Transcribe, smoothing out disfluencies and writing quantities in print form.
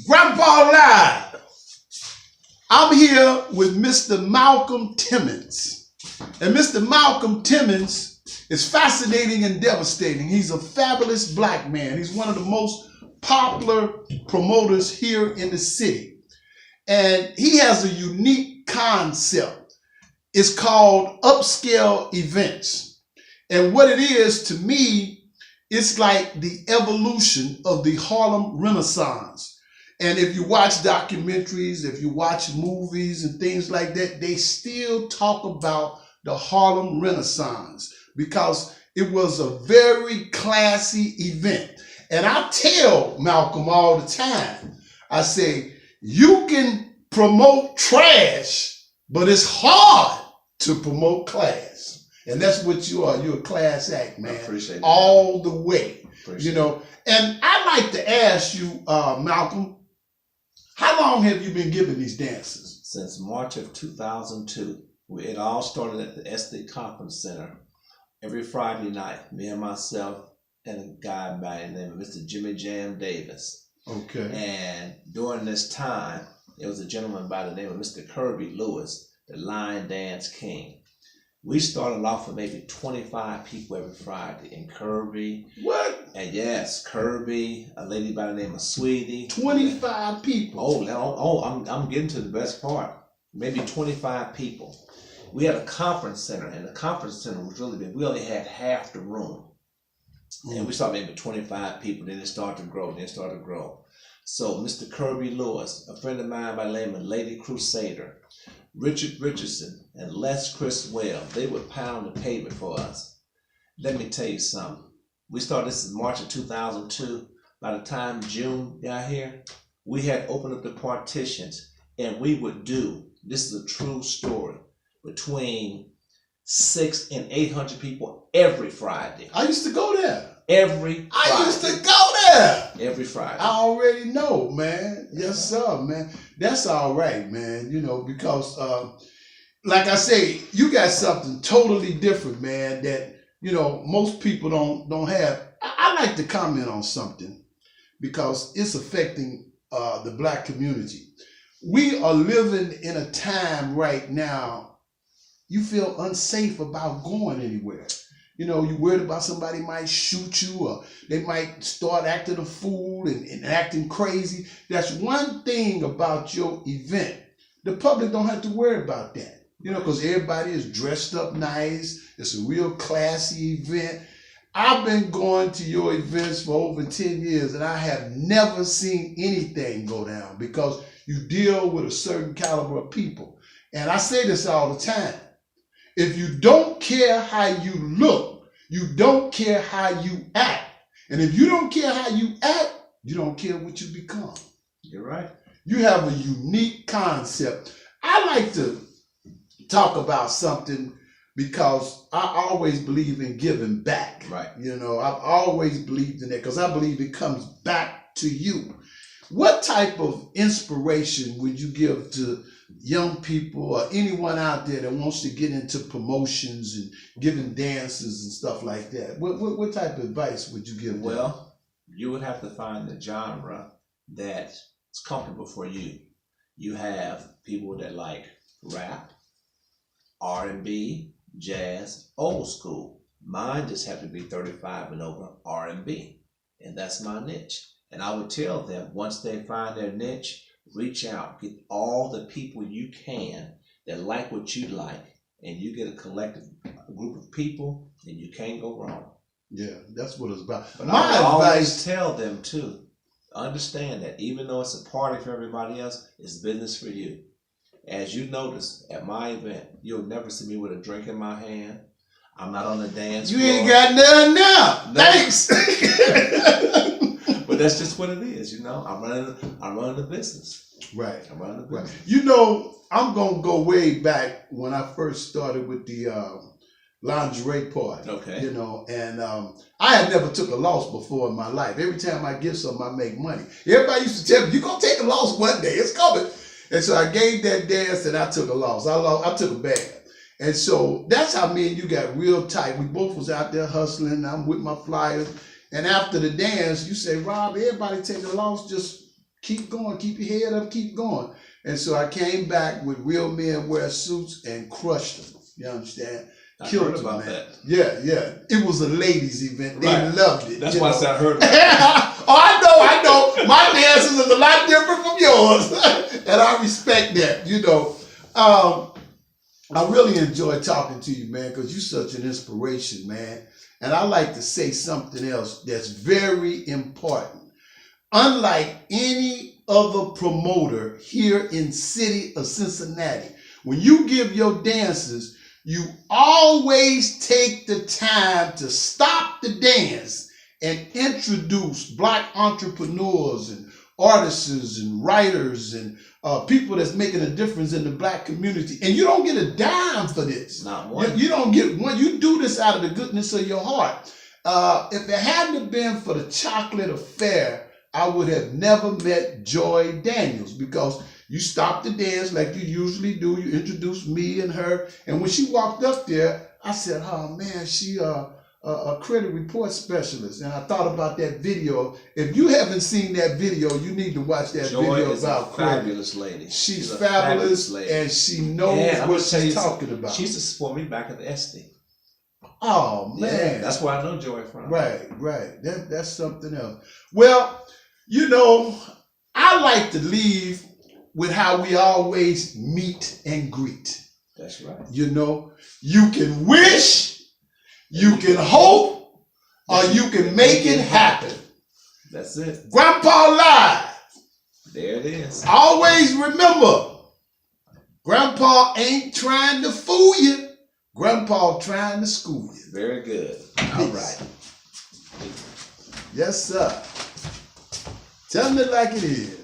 Grandpa Live. I'm here with Mr. Malcom Timmons. And Mr. Malcom Timmons is fascinating and devastating. He's a fabulous black man. He's one of the most popular promoters here in the city. And he has a unique concept. It's called upscale events. And what it is to me, it's like the evolution of the Harlem Renaissance. And if you watch documentaries, if you watch movies and things like that, they still talk about the Harlem Renaissance because it was a very classy event. And I tell Malcom all the time, I say, you can promote trash, but it's hard to promote class. And that's what you are. You're a class act, man. I appreciate that. All the way. You know. And I'd like to ask you, Malcom, how long have you been giving these dances? Since March of 2002. It all started at the SD Conference Center. Every Friday night, me and myself and a guy by the name of Mr. Jimmy Jam Davis. Okay. And during this time, there was a gentleman by the name of Mr. Kirby Lewis, the Line Dance King. We started off with maybe 25 people every Friday. And Kirby. What? And yes, Kirby, a lady by the name of Sweetie. 25 people. I'm getting to the best part. Maybe 25 people. We had a conference center, and the conference center was really big. We only had half the room. And we started maybe 25 people. Then it started to grow. So Mr. Kirby Lewis, a friend of mine by the name of Lady Crusader, Richard Richardson, and Les Criswell, they would pound the pavement for us. Let me tell you something. We started this in March of 2002. By the time June got here, we had opened up the partitions, and we would do, this is a true story, between 600 and 800 people every Friday. I used to go there. Every Friday. I used to go there. Every Friday. I already know, man. Yes, sir, man. That's all right, man. You know, because like I say, you got something totally different, man, that, you know, most people don't have. I like to comment on something because it's affecting the black community. We are living in a time right now, you feel unsafe about going anywhere. You know, you're worried about somebody might shoot you or they might start acting a fool and acting crazy. That's one thing about your event. The public don't have to worry about that. You know, because everybody is dressed up nice. It's a real classy event. I've been going to your events for over 10 years and I have never seen anything go down because you deal with a certain caliber of people. And I say this all the time. If you don't care how you look, you don't care how you act. And if you don't care how you act, you don't care what you become. You're right. You have a unique concept. I like to talk about something because I always believe in giving back. Right. You know, I've always believed in that because I believe it comes back to you. What type of inspiration would you give to young people or anyone out there that wants to get into promotions and giving dances and stuff like that? What type of advice would you give them? Well, you would have to find the genre that's comfortable for you. You have people that like rap, R&B, jazz, old school. Mine just have to be 35 and over R&B, and that's my niche. And I would tell them, once they find their niche, reach out, get all the people you can that like what you like, and you get a collective group of people, and you can't go wrong. Yeah, that's what it's about. But I always tell them too, understand that even though it's a party for everybody else, it's business for you. As you notice at my event, you'll never see me with a drink in my hand. I'm not on the dance floor. You ain't got none now. No. Thanks. But that's just what it is, you know. I'm running the business. Right. I'm running the business. Right. You know, I'm gonna go way back when I first started with the lingerie party. Okay. You know, and I had never took a loss before in my life. Every time I give something, I make money. Everybody used to tell me, "You're gonna take a loss one day. It's coming." And so I gave that dance, and I took a loss. I took a bad. And so that's how me and you got real tight. We both was out there hustling. I'm with my flyers. And after the dance, you say, Rob, everybody take a loss, just keep going, keep your head up, keep going. And so I came back with Real Men Wear Suits and crushed them. You understand? I Killed heard them, about man. that. Yeah, yeah. It was a ladies' event. They Right. loved it. That's you why know. I said I heard about it. Oh, I know. My dances is a lot different from yours. And I respect that, you know. I really enjoy talking to you, man, because you're such an inspiration, man. And I like to say something else that's very important. Unlike any other promoter here in city of Cincinnati, when you give your dances, you always take the time to stop the dance and introduce Black entrepreneurs and artists and writers and people that's making a difference in the Black community. And you don't get a dime for this. Not one. You don't get one. You do this out of the goodness of your heart. If it hadn't been for the chocolate affair, I would have never met Joy Daniels, because you stopped the dance like you usually do. You introduced me and her. And when she walked up there, I said, oh man, she a credit report specialist. And I thought about that video. If you haven't seen that video, you need to watch that Joy video is about a credit. fabulous lady. She's a fabulous, lady. and she knows And I'm what gonna tell you she's something. talking about. She used to support me back at the SD. Oh man, Yeah, that's where I know Joy from. right. That's something else. Well, you know, I like to leave with how we always meet and greet. That's right. You know, you can wish, you can hope, or you can make it happen. That's it. Grandpa Live. There it is. Always remember, Grandpa ain't trying to fool you. Grandpa trying to school you. Very good. All right. Yes, sir. Tell me like it is.